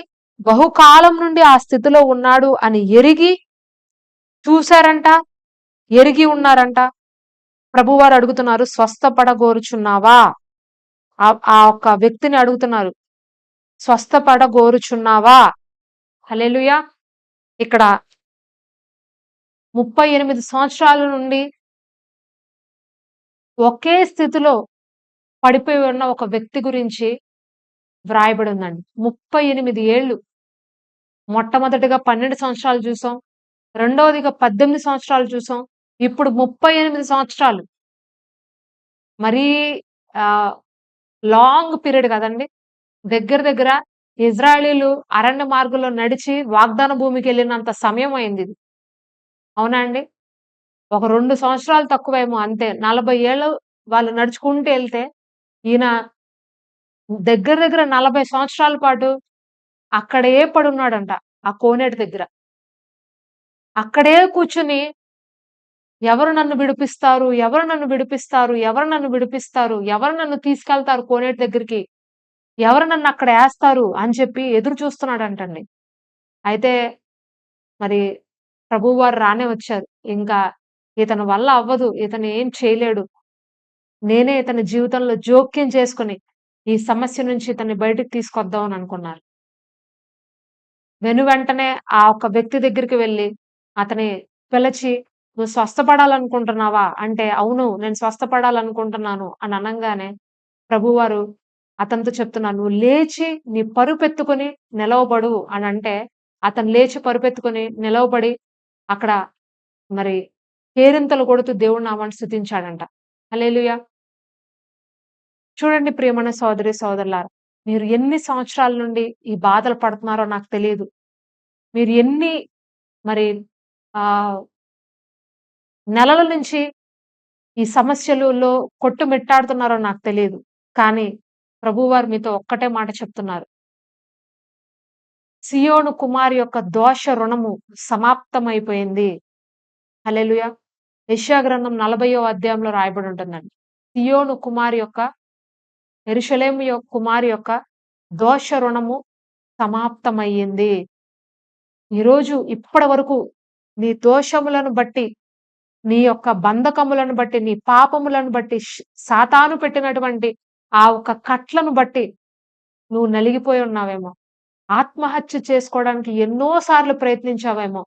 బహుకాలం నుండి ఆ స్థితిలో ఉన్నాడు అని ఎరిగి చూసారంట, ఎరిగి ఉన్నారంట. ప్రభువారు అడుగుతున్నారు, స్వస్థపడగోరుచున్నావా? ఆ ఒక్క వ్యక్తిని అడుగుతున్నారు, స్వస్థపడగోరుచున్నావా? హల్లెలూయా! ఇక్కడ 38 సంవత్సరాల నుండి ఒకే స్థితిలో పడిపోయి ఉన్న ఒక వ్యక్తి గురించి వ్రాయబడి ఉందండి. 38 ఏళ్ళు. మొట్టమొదటిగా 12 సంవత్సరాలు చూసాం. రెండవదిగా 18 సంవత్సరాలు చూసాం. ఇప్పుడు 38 సంవత్సరాలు. మరీ ఆహ్, లాంగ్ పీరియడ్ కదండీ! దగ్గర దగ్గర ఇజ్రాయేలీలు అరణ్య మార్గంలో నడిచి వాగ్దాన భూమికెళ్ళినంత సమయం అయిందిది. అవునా అండి? ఒక 2 సంవత్సరాలు తక్కువేమో అంతే. 40 ఏళ్ళు వాళ్ళు నడుచుకుంటూ ఎళ్తే, ఈయన దగ్గర దగ్గర 40 సంవత్సరాల పాటు అక్కడే పడున్నాడంట. ఆ కోనేటి దగ్గర. అక్కడే కూర్చొని ఎవరు నన్ను విడిపిస్తారు? ఎవరు నన్ను విడిపిస్తారు? ఎవరు నన్ను విడిపిస్తారు? ఎవరు నన్ను తీసుకెళ్తారు కోనేటి దగ్గరికి? ఎవరు నన్ను అక్కడ ఏస్తారు? అని చెప్పి ఎదురు చూస్తున్నాడంటండి. అయితే మరి ప్రభువువారు రానే వచ్చారు. ఇంకా ఇతని వల్ల అవ్వదు. ఇతను ఏం చేయలేడు. నేనే ఇతని జీవితంలో జోక్యం చేసుకొని, ఈ సమస్య నుంచి ఇతన్ని బయటికి తీసుకొద్దాం అని అనుకున్నారు. వెనువెంటనే ఆ ఒక్క వ్యక్తి దగ్గరికి వెళ్లి, అతని పిలిచి, "నువ్వు స్వస్థపడాలనుకుంటున్నావా?" అంటే, "అవును, నేను స్వస్థపడాలనుకుంటున్నాను" అని అనంగానే, ప్రభువారు అతనితో చెప్తున్నారు, "నువ్వు లేచి నీ పరుపెత్తుకొని నిలవబడు" అనంటే, అతను లేచి పరుపెత్తుకొని నిలవబడి, అక్కడ మరి కేరింతలు కొడుతూ దేవుడి నామాన్ని స్తుతించాడంట. హల్లెలూయా! చూడండి ప్రియమైన సోదరి సోదరులారా, మీరు ఎన్ని సంవత్సరాల నుండి ఈ బాధలు పడుతున్నారో నాకు తెలీదు. మీరు ఎన్ని మరి ఆహ్, నెలల నుంచి ఈ సమస్యలలో కొట్టుమిట్టాడుతున్నారో నాకు తెలీదు. కానీ ప్రభువారు మీతో ఒక్కటే మాట చెప్తున్నారు. సియోను కుమారి యొక్క దోష రుణము సమాప్తమైపోయింది. హల్లెలూయా! యెషయా గ్రంథం 40వ అధ్యాయంలో రాయబడి ఉంటుందండి. సియోను కుమారి యొక్క యెరూషలేము కుమారి యొక్క దోష రుణము సమాప్తమయ్యింది. ఈరోజు ఇప్పటి వరకు నీ దోషములను బట్టి, నీ యొక్క బంధకములను బట్టి, నీ పాపములను బట్టి, సాతాను పెట్టినటువంటి ఆ ఒక్క కట్లను బట్టి నువ్వు నలిగిపోయి ఉన్నావేమో. ఆత్మహత్య చేసుకోవడానికి ఎన్నో సార్లు ప్రయత్నించావేమో.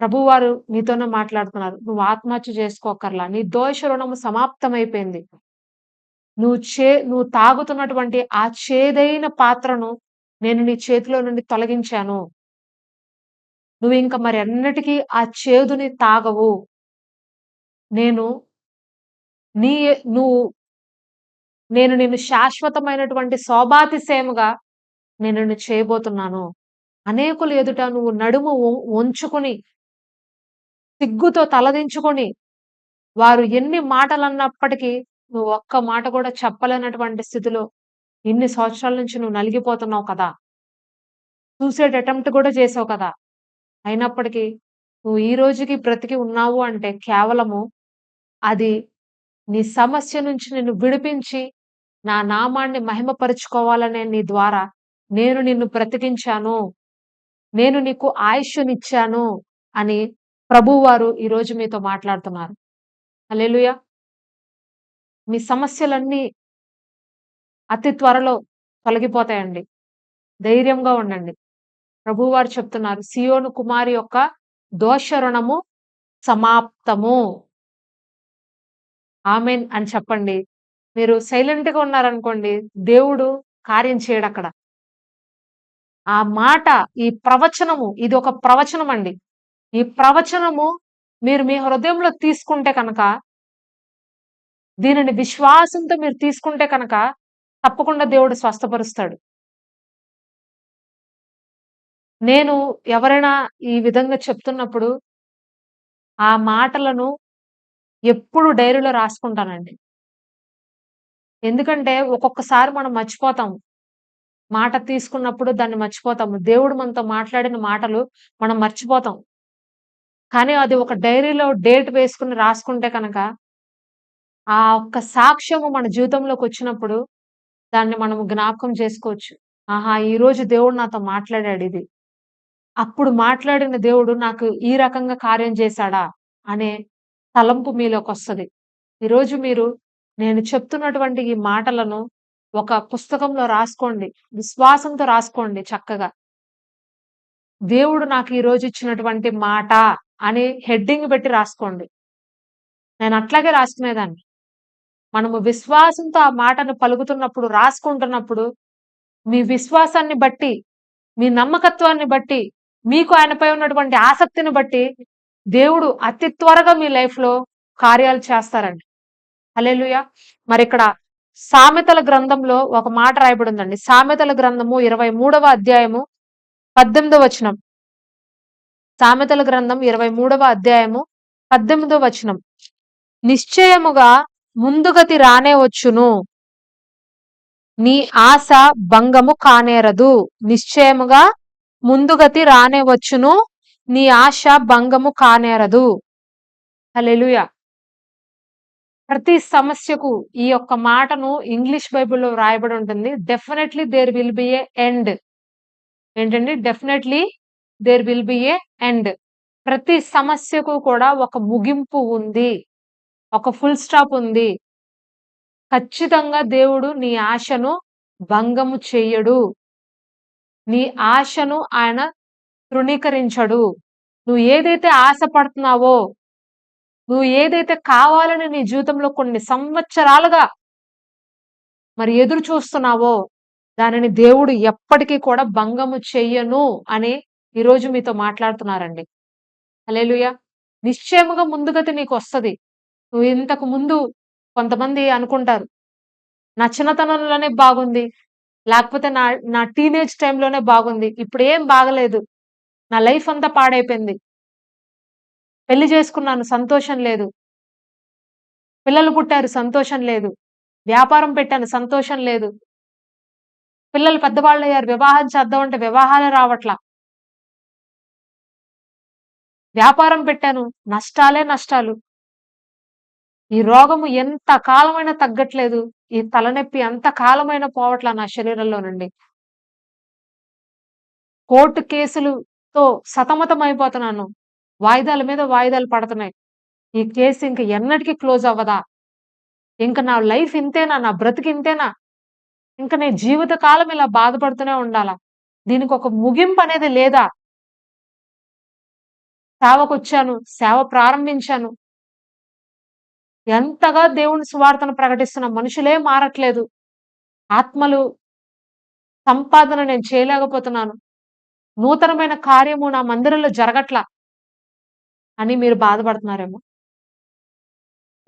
ప్రభువారు నీతోనే మాట్లాడుతున్నారు. నువ్వు ఆత్మహత్య చేసుకోక్కర్లా. నీ దోష రుణము సమాప్తమైపోయింది. నువ్వు తాగుతున్నటువంటి ఆ చేదైన పాత్రను నేను నీ చేతిలో నుండి తొలగించాను. నువ్వింక మరెన్నటికీ ఆ చేదుని తాగవు. నేను నీ నువ్వు నేను నిన్ను శాశ్వతమైనటువంటి శోభాతిశయముగా నేను నిన్ను చేయబోతున్నాను. అనేకుల ఎదుట నువ్వు నడుము వంచుకొని, సిగ్గుతో తలదించుకొని, వారు ఎన్ని మాటలన్నప్పటికీ నువ్వు ఒక్క మాట కూడా చెప్పలేనటువంటి స్థితిలో ఇన్ని సంవత్సరాల నుంచి నువ్వు నలిగిపోతున్నావు కదా! సూసైడ్ అటెంప్ట్ కూడా చేసావు కదా! అయినప్పటికీ నువ్వు ఈ రోజుకి బ్రతికి ఉన్నావు అంటే కేవలము అది నీ సమస్య నుంచి నిన్ను విడిపించి, నా నామాన్ని మహిమపరుచుకోవాలనే నీ ద్వారా నేను నిన్ను బ్రతికించాను. నేను నీకు ఆయుష్షునిచ్చాను అని ప్రభువారు ఈరోజు మీతో మాట్లాడుతున్నారు. హల్లెలూయా! మీ సమస్యలన్నీ అతి త్వరలో తొలగిపోతాయండి. ధైర్యంగా ఉండండి. ప్రభువారు చెప్తున్నారు, సీయోను కుమారి యొక్క దోష రుణము సమాప్తము. ఆమేన్ అని చెప్పండి. మీరు సైలెంట్‌గా ఉన్నారనుకోండి, దేవుడు కార్యం చేయడక్కడ. ఆ మాట, ఈ ప్రవచనము ఇదొక ప్రవచనమండి. ఈ ప్రవచనము మీరు మీ హృదయంలో తీసుకుంటే కనుక, దీనిని విశ్వాసంతో మీరు తీసుకుంటే కనుక, తప్పకుండా దేవుడు స్వస్థపరుస్తాడు. నేను ఎవరైనా ఈ విధంగా చెప్తున్నప్పుడు, ఆ మాటలను ఎప్పుడు డైరీలో రాసుకుంటానండి. ఎందుకంటే ఒక్కొక్కసారి మనం మర్చిపోతాం. మాట తీసుకున్నప్పుడు దాన్ని మర్చిపోతాము. దేవుడు మనతో మాట్లాడిన మాటలు మనం మర్చిపోతాం. కానీ అది ఒక డైరీలో డేట్ వేసుకొని రాసుకుంటే కనుక, ఆ ఒక్క సాక్ష్యము మన జీవితంలోకొచ్చినప్పుడు దాన్ని మనము జ్ఞాపకం చేసుకోవచ్చు. ఆహా! ఈరోజు దేవుడు నాతో మాట్లాడాడిది. అప్పుడు మాట్లాడిన దేవుడు నాకు ఈ రకంగా కార్యం చేశాడా? అనే తలంపు మీలోకొస్తది. ఈరోజు మీరు నేను చెప్తున్నటువంటి ఈ మాటలను ఒక పుస్తకంలో రాసుకోండి. విశ్వాసంతో రాసుకోండి చక్కగా. దేవుడు నాకు ఈరోజు ఇచ్చినటువంటి మాట అని హెడ్డింగ్ పెట్టి రాసుకోండి. నేను అట్లాగే రాసుకునేదాన్ని. మనము విశ్వాసంతో ఆ మాటను పలుకుతున్నప్పుడు, రాసుకుంటున్నప్పుడు, మీ విశ్వాసాన్ని బట్టి, మీ నమ్మకత్వాన్ని బట్టి, మీకు ఆయనపై ఉన్నటువంటి ఆసక్తిని బట్టి, దేవుడు అతి త్వరగా మీ లైఫ్‌లో కార్యాలు చేస్తారండి. హల్లెలూయా! మరిక్కడ సామెతల గ్రంథంలో ఒక మాట రాయబడిందండి. సామెతల గ్రంథము 23వ అధ్యాయము 18వ వచనం. సామెతల గ్రంథం 23వ అధ్యాయము 18వ వచనం. నిశ్చయముగా ముందుగతి రానే వచ్చును. నీ ఆశ భంగము కానేరదు. నిశ్చయముగా ముందుగతి రానే వచ్చును. నీ ఆశ భంగము కానేరదు. హల్లెలూయా! ప్రతి సమస్యకు ఈ యొక్క మాటను ఇంగ్లీష్ బైబిల్‌లో వ్రాయబడి ఉంటుంది. Definitely there will be a end. ఏంటండి? Definitely there will be a end. ప్రతి సమస్యకు కూడా ఒక ముగింపు ఉంది. ఒక ఫుల్ స్టాప్ ఉంది. ఖచ్చితంగా దేవుడు నీ ఆశను భంగము చెయ్యడు. నీ ఆశను ఆయన తృణీకరించడు. నువ్వు ఏదైతే ఆశ పడుతున్నావో, నువ్వు ఏదైతే కావాలని నీ జీవితంలో కొన్ని సంవత్సరాలుగా మరి ఎదురు చూస్తున్నావో, దానిని దేవుడు ఎప్పటికీ కూడా భంగము చెయ్యను అని ఈరోజు మీతో మాట్లాడుతున్నారండి. హల్లెలూయా! నిశ్చయముగా ముందుగతి నీకొస్తది. నువ్వు ఇంతకు ముందు కొంతమంది అనుకుంటారు, నా చిన్నతనంలోనే బాగుంది. లేకపోతే నా నా టీనేజ్ టైమ్‌లోనే బాగుంది. ఇప్పుడేం బాగలేదు. నా లైఫ్ అంతా పాడైపోయింది. పెళ్లి చేసుకున్నాను సంతోషం లేదు. పిల్లలు పుట్టారు సంతోషం లేదు. వ్యాపారం పెట్టాను సంతోషం లేదు. పిల్లలు పెద్దవాళ్ళయ్యారు వివాహం చేద్దామంటే వివాహాలే రావట్ల. వ్యాపారం పెట్టాను నష్టాలే నష్టాలు. ఈ రోగము ఎంత కాలమైనా తగ్గట్లేదు. ఈ తలనొప్పి ఎంత కాలమైనా పోవట్ల నా శరీరంలో నుండి. కోర్టు కేసులుతో సతమతమైపోతున్నాను. వాయిదాల మీద వాయిదాలు పడుతున్నాయి. ఈ కేసు ఇంక ఎన్నటికి క్లోజ్ అవ్వదా? ఇంక నా లైఫ్ ఇంతేనా? నా బ్రతుకు ఇంతేనా? ఇంక నేను జీవిత కాలం ఇలా బాధపడుతూనే ఉండాలా? దీనికొక ముగింపనేది లేదా? సేవకొచ్చాను, సేవ ప్రారంభించాను. ఎంతగా దేవుని సువార్తను ప్రకటిస్తున్న మనుషులే మారట్లేదు. ఆత్మలు సంపాదన నేను చేయలేకపోతున్నాను. నూతనమైన కార్యము నా మందిరంలో జరగట్ల అని మీరు బాధపడుతున్నారేమో.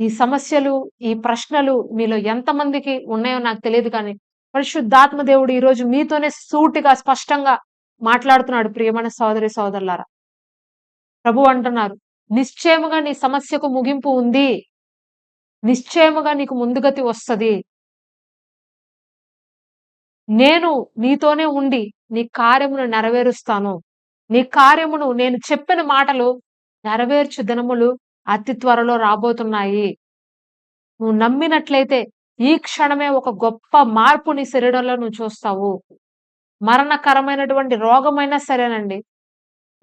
ఈ సమస్యలు, ఈ ప్రశ్నలు మీలో ఎంతమందికి ఉన్నాయో నాకు తెలీదు కానీ, పరిశుద్ధాత్మ దేవుడు ఈరోజు మీతోనే సూటిగా, స్పష్టంగా మాట్లాడుతున్నాడు ప్రియమైన సోదరి సోదరులారా. ప్రభువు అంటున్నారు, నిశ్చయముగా నీ సమస్యకు ముగింపు ఉంది. నిశ్చయముగా నీకు ముందుగతి వస్తది. నేను నీతోనే ఉండి నీ కార్యమును నెరవేరుస్తాను. నీ కార్యమును నేను చెప్పిన మాటలు నెరవేర్చు దినములు అతి త్వరలో రాబోతున్నాయి. నువ్వు నమ్మినట్లయితే ఈ క్షణమే ఒక గొప్ప మార్పు నీ శరీరంలో నువ్వు చూస్తావు. మరణకరమైనటువంటి రోగమైనా సరేనండి.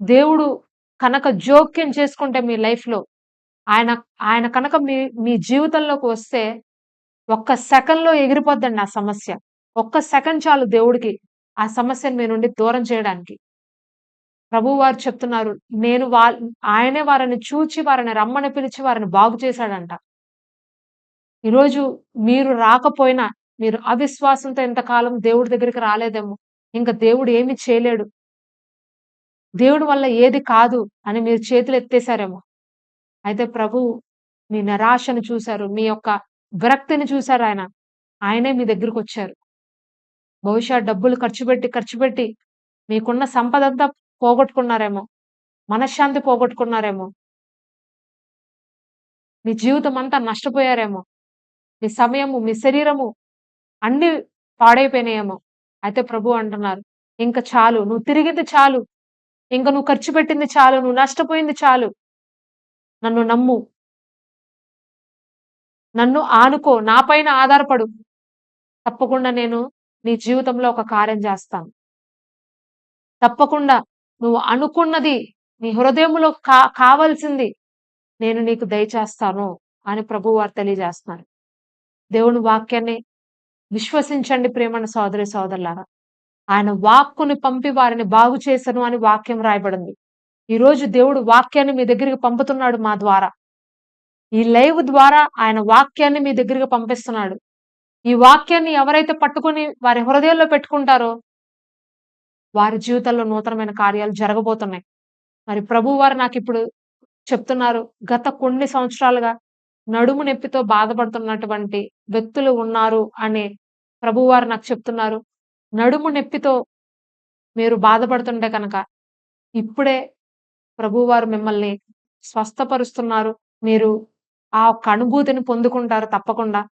దేవుడు కనుక జోక్యం చేసుకుంటే మీ లైఫ్‌లో ఆయన ఆయన కనుక మీ మీ జీవితంలోకి వస్తే ఒక్క సెకన్‌లో ఎగిరిపోద్దండి ఆ సమస్య. ఒక్క సెకండ్ చాలు దేవుడికి ఆ సమస్యను మీ నుండి దూరం చేయడానికి. ప్రభువువారు చెప్తున్నారు. నేను ఆయనే వారిని చూచి వారిని రమ్మని పిలిచి వారిని బాగు చేశాడంట. ఈరోజు మీరు రాకపోయినా, మీరు అవిశ్వాసంతో ఇంతకాలం దేవుడి దగ్గరికి రాలేదేమో. ఇంక దేవుడు ఏమి చేయలేడు. దేవుడి వల్ల ఏది కాదు అని మీరు చేతులెత్తేసారేమో. అయితే ప్రభువు మీ నిరాశను చూసారు. మీ యొక్క విరక్తిని చూసారాయన. ఆయనే మీ దగ్గరకొచ్చారు. బహుశా డబ్బులు ఖర్చుపెట్టి మీకున్న సంపదంతా పోగొట్టుకున్నారేమో. మనశ్శాంతి పోగొట్టుకున్నారేమో. మీ జీవితమంతా నష్టపోయారేమో. మీ సమయము, మీ శరీరము అన్నీ పాడైపోయినాయేమో. అయితే ప్రభువు అంటున్నారు, "ఇంక చాలు. నువ్వు తిరిగింది చాలు. ఇంక నువ్వు ఖర్చు పెట్టింది చాలు. నువ్వు నష్టపోయింది చాలు. నన్ను నమ్ము. నన్ను ఆనుకో. నా పైన ఆధారపడు. తప్పకుండా నేను నీ జీవితంలో ఒక కార్యం చేస్తాను. తప్పకుండా నువ్వు అనుకున్నది నీ హృదయములో కావాల్సింది నేను నీకు దయచేస్తాను" అని ప్రభువారు తెలియజేస్తున్నారు. దేవుని వాక్యాన్ని విశ్వసించండి ప్రియమైన సోదరి సోదరులారా. ఆయన వాక్కుని పంపి వారిని బాగు చేసెను అని వాక్యం రాయబడింది. ఈరోజు దేవుడు వాక్యాన్ని మీ దగ్గరికి పంపుతున్నాడు మా ద్వారా. ఈ లైవ్ ద్వారా ఆయన వాక్యాన్ని మీ దగ్గరికి పంపిస్తున్నాడు. ఈ వాక్యాన్ని ఎవరైతే పట్టుకొని వారి హృదయాల్లో పెట్టుకుంటారో వారి జీవితాల్లో నూతనమైన కార్యాలు జరగబోతున్నాయి. మరి ప్రభువారు నాకిప్పుడు చెప్తున్నారు. గత కొన్ని సంవత్సరాలుగా నడుము నొప్పితో బాధపడుతున్నటువంటి వ్యక్తులు ఉన్నారు అని ప్రభువారు నాకు చెప్తున్నారు. నడుము నొప్పితో మీరు బాధపడుతుంటే కనుక ఇప్పుడే ప్రభువారు మిమ్మల్ని స్వస్థపరుస్తున్నారు. మీరు ఆ ఒక్క అనుభూతిని పొందుకుంటారు తప్పకుండా.